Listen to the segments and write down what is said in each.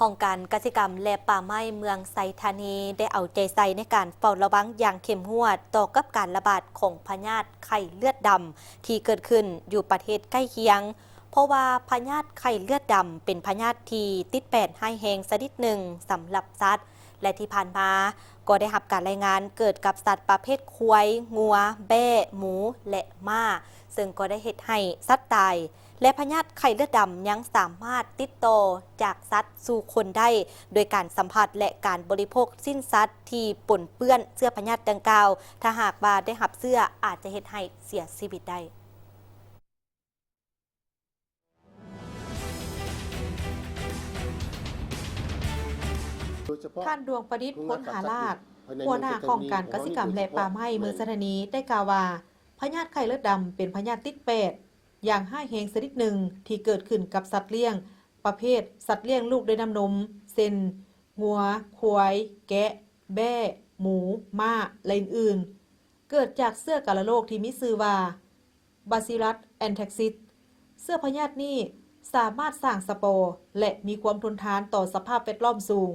ห้องการกสิกรรมและป่าไม้เมืองไซธานีได้เอาใจใส่ในการเฝ้าระวังอย่างเข้มงวดต่อกับการระบาดของพยาธิไข้เลือดดำที่เกิดขึ้นอยู่ประเทศใกล้เคียงเพราะว่าพยาธิไข้เลือดดำเป็นพยาธิที่ติดแปดให้แหงชนิดหนึ่งสำหรับสัตว์และที่ผ่านมาก็ได้รับการรายงานเกิดกับสัตว์ประเภทควายงัวแบ้หมูและม้าซึ่งก็ได้เฮ็ดให้สัตว์ตายและพยาธิไข้เลือดดำยังสามารถติดต่อจากสัตว์สู่คนได้โดยการสัมผัสและการบริโภคสิ้นสัตว์ที่ปนเปื้อนเสื้อพยาธิดังกล่าวถ้าหากว่าได้รับเสื้ออาจจะเฮ็ดให้เสียชีวิตได้ท่านดวงประดิษฐ์พ้นหาลาดหัวหน้าของการกสิกรรมและป่าไม้เมืองสถานีได้กล่าวว่าพยาธิไข้เลือดดำเป็นพยาธิติดเป็ดอย่างห้าแหงชนิดหนึ่งที่เกิดขึ้นกับสัตว์เลี้ยงประเภทสัตว์เลี้ยงลูกด้วยน้ำนมเช่นงัวควายแกะแบ้หมูม้าและอื่นๆเกิดจากเชื้อกาฬโรคที่มีชื่อว่าบาซิลัสแอนแทรกซิสเชื้อพยาธินี้สามารถสร้างสปอร์และมีความทนทานต่อสภาพแวดล้อมสูง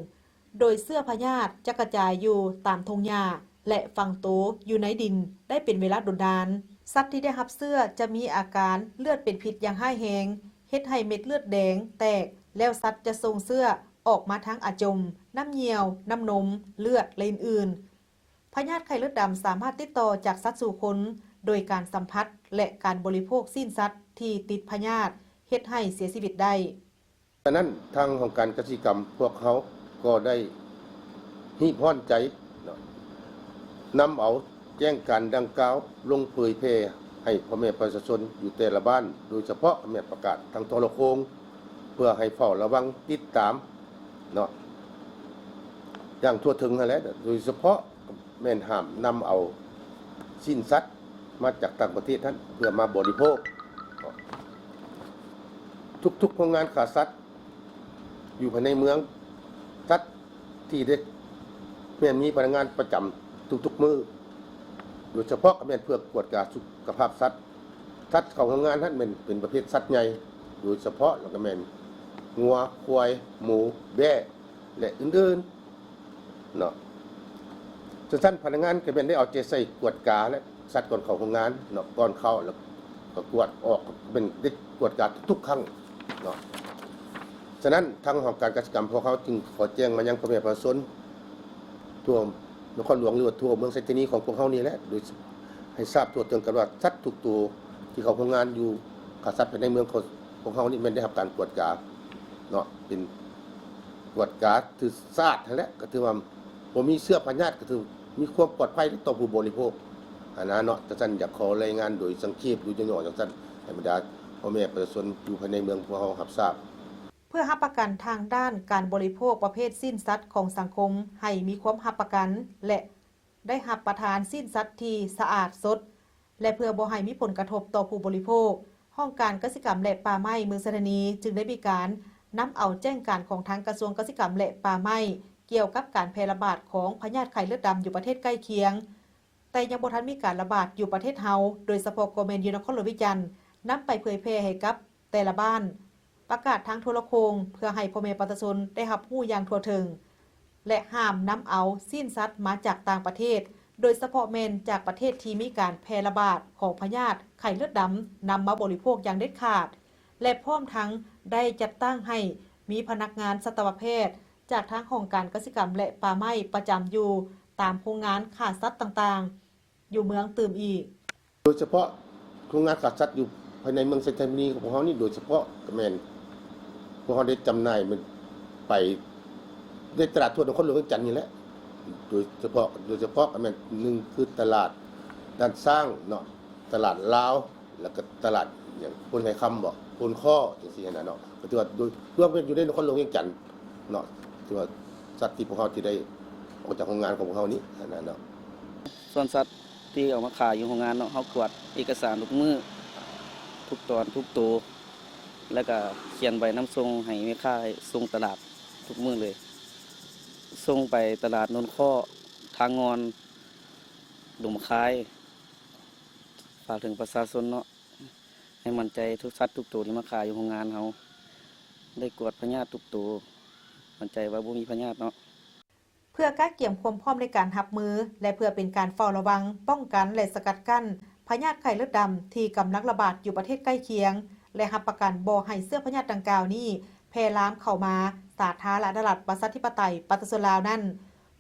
โดยเสื้อพยาธิจะกระจายอยู่ตามทงหญ้าและฝังตัวอยู่ในดินได้เป็นเวลาโดนดานสัตว์ที่ได้รับเสื้อจะมีอาการเลือดเป็นพิษอย่างห้ายแหงเฮ็ดให้เม็ดเลือดแดงแตกแล้วสัตว์จะส่งเสื้อออกมาทั้งอาจมน้ำเหี่ยวน้ำนมเลือดและอื่นๆพยาธิไข้เลือดดำสามารถติดต่อจากสัตว์สู่คนโดยการสัมผัสและการบริโภคสิ้นสัตว์ที่ติดพยาธิเฮ็ดให้เสียชีวิตได้ดังนั้นทางของการกสิกรรมพวกเขาก็ได้ฮีพรใจนำเอาแจ้งการดังกล่าวลงเผยแพร่ให้พ่อแม่ประชาชนอยู่แต่ละบ้านโดยเฉพาะแม่ประกาศทางโทรโขงเพื่อให้เฝ้าระวังติดตามเนาะอย่างทั่วถึงนั่นแหละโดยเฉพาะแม่นห้ามนำเอาสิ้นสัตว์มาจากต่างประเทศท่านเพื่อมาบริโภคทุกๆโรงงานฆ่าสัตว์อยู่ภายในเมืองสัตว์ที่ได้แม่นมีพนักงานประจำทุกๆมื้อโดยเฉพาะแม่นเพื่อกวดกาสุขภาพสัตว์เข้าทำงานท่านเป็นประเภทสัตว์ใหญ่โดยเฉพาะแล้วก็แม่นงัวควายหมูแบ่และอื่นๆเนาะท่านพนักงานก็แม่นได้เอาใจใส่กวดกาและสัตว์ก่อนเข้าทำงานเนาะก่อนเข้าแล้วก็กวดออกเป็นได้กวดกาทุกครั้งเนาะฉะนั้นทางของการกสิกรรมพวกเขาจึงขอแจ้งมายังพ่อแม่ประชาชนทั่วนครหลวงหรือว่าทั่วเมืองไซธานีของพวกเขานี่แหละโดยให้ทราบทั่วถึงกันว่าสัตว์ทุกตัวที่เขาทำงานอยู่ฆ่าสัตว์ภายในเมืองของเขานี่มันได้รับการตรวจกาเนาะเป็นตรวจกาถือซาดทั้งนั้นก็ถือว่าผมมีเสื้อพยาธิก็ถือมีความปลอดภัยต่อผู้บริโภคอันนั้นเนาะแต่ท่านอยากขอรายงานโดยสังเขปดูย่อๆจากท่านให้บรรดาพ่อแม่ประชาชนอยู่ภายในเมืองพวกเขารับทราบเพื่อรับประกันทางด้านการบริโภคประเภทสิ้นสัตว์ของสังคมให้มีความรับประกันและได้รับประทานสิ้นสัตว์ที่สะอาดสดและเพื่อบ่ให้มีผลกระทบต่อผู้บริโภคห้องการกสิกรรมและป่าไม้เมืองสถานีจึงได้มีการนำเอาแจ้งการของทางกระทรวงกสิกรรมและป่าไม้เกี่ยวกับการแพร่ระบาดของพยาธิไข้เลือดดำอยู่ประเทศใกล้เคียงแต่ยังบ่ทันมีการระบาดอยู่ประเทศเฮาโดยเฉพาะกรมอยู่นครหลวงวิจันทร์นำไปเผยแพร่ให้กับแต่ละบ้านประกาศทางโทรโขงเพื่อให้พ่อแม่ประชาชนได้รับรู้อย่างทั่วถึงและห้ามนำเอาสิ้นสัตว์มาจากต่างประเทศโดยเฉพาะแม่นจากประเทศที่มีการแพร่ระบาดของพยาธิไข้เลือดดำนำมาบริโภคอย่างเด็ดขาดและพร้อมทั้งได้จัดตั้งให้มีพนักงานสัตวแพทย์จากทางองค์การกสิกรรมและป่าไม้ประจำอยู่ตามโรงงานฆ่าสัตว์ต่างๆอยู่เมืองตื่มอีกโดยเฉพาะโรงงานฆ่าสัตว์อยู่ภายในเมืองไซธานีของเขานี่โดยเฉพาะก็แม่นพวกเขาได้จำหน่ายมันไปได้ตลาดทั่วนครหลวงจันทร์นี่แหละโดยเฉพาะมันหนึ่งคือตลาดด้านสร้างเนาะตลาดลาวแล้วก็ตลาดอย่างพลไทยคำบอกพลข้อจังซี่นะเนาะก็ถือว่าโดยรวมกันอยู่ในนครหลวงจันทร์เนาะถือว่าสัตว์ที่พวกเขาที่ได้ออกจากโรงงานของพวกเขานี้นั่นเนาะส่วนสัตว์ที่ออกมาขายอยู่โรงงานเนาะเฮากวดเอกสารทุกมื้อทุกตอนทุกตัวแล้วก็เขียนใบนำส่งให้แม่ค้าส่งตลาดทุกมื้อเลยส่งไปตลาดนนข้อทางงอนดุมคายฝากถึงประชาชนเนาะให้มั่นใจทุกสัตว์ทุกตัวที่มาขายอยู่โรงงานเฮาได้กวดพยาธิทุกตัว มั่นใจว่าบ่มีพยาธิเนาะ เพื่อการเกี่ยมความพร้อมในการรับมือ และเพื่อเป็นการเฝ้าระวัง ป้องกันและสกัดกั้นพยาธิไข้เลือดดำที่กำลังระบาดอยู่ประเทศใกล้เคียง และรับประกันบ่ให้เชื้อพยาธิดังกล่าวนี้แพร่ลามเข้ามาสาธารณรัฐประชาธิปไตยปฏิเสธลาวนั้น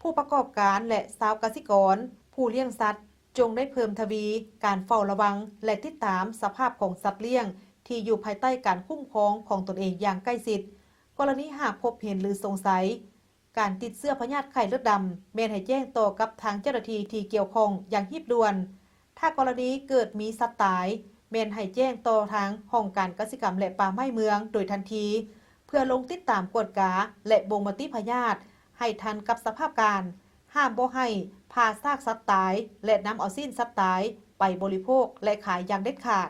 ผู้ประกอบการและชาวกสิกร ผู้เลี้ยงสัตว์ จงได้เพิ่มทวีการเฝ้าระวัง และติดตามสภาพของสัตว์เลี้ยง ที่อยู่ภายใต้การคุ้มครองของตนเองอย่างใกล้ชิดกรณีหากพบเห็นหรือสงสัย การติดเชื้อพยาธิไข้เลือดดำแม่นให้แจ้งต่อกับทางเจ้าหน้าที่ที่เกี่ยวข้องอย่างรีบด่วน ถ้ากรณีเกิดมีสัตว์ตายแม่นให้แจ้งต่อทางห้องการกสิกรรมและป่าไม้เมืองโดยทันที เพื่อลงติดตามกวดกาและบ่งมติพยาธิให้ทันกับสภาพการ ห้ามบ่ให้พาซากสัตว์ตาย และนำเอาสิ้นสัตว์ตายไปบริโภคและขายอย่างเด็ดขาด